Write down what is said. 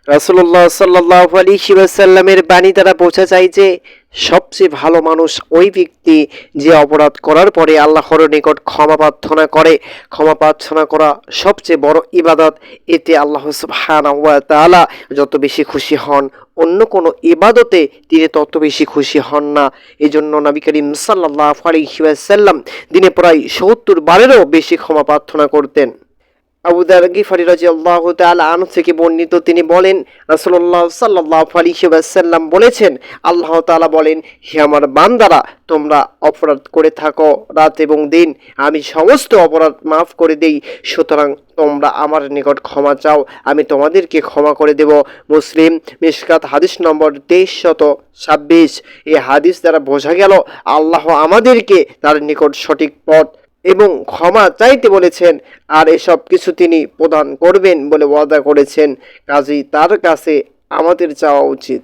রাসূলুল্লাহ সাল্লাল্লাহু আলাইহি ওয়াসাল্লামের বাণী দ্বারা বোঝা যায় যে সবচেয়ে ভালো মানুষ ওই ব্যক্তি যে অপরাধ করার পরে আল্লাহর নিকট ক্ষমা প্রার্থনা করে। ক্ষমা প্রার্থনা করা সবচেয়ে বড় ইবাদত। এতে আল্লাহ সুবহানাহু ওয়া তাআলা যত বেশি খুশি হন, অন্য কোনো ইবাদতে তিনি তত বেশি খুশি হন না। এজন্য নবী করিম সাল্লাল্লাহু আলাইহি ওয়াসাল্লাম দিনে প্রায় ৭০ বারেরও বেশি ক্ষমা প্রার্থনা করতেন। আবু যার গিফারি রাদিয়াল্লাহু তাআলা আনহু থেকে বর্ণিত, তিনি বলেন রাসূলুল্লাহ সাল্লাল্লাহু আলাইহি ওয়াসাল্লাম বলেছেন, আল্লাহ তাআলা বলেন, হে আমার বান্দারা, তোমরা অপরাধ করে থাকো রাত এবং দিন, আমি সমস্ত অপরাধ মাফ করে দেই। সুতরাং তোমরা আমার নিকট ক্ষমা চাও, আমি তোমাদেরকে ক্ষমা করে দেব। মুসলিম মিশকাত হাদিস নম্বর 2326। এই হাদিস দ্বারা বোঝা গেল আল্লাহ আমাদেরকে তার নিকট সঠিক পথ এবং ক্ষমা চাইতে বলেছেন, আর এসব কিছু তিনি প্রদান করবেন বলে ওয়াদা করেছেন। কাজেই তার কাছে আমাদের চাওয়া উচিত।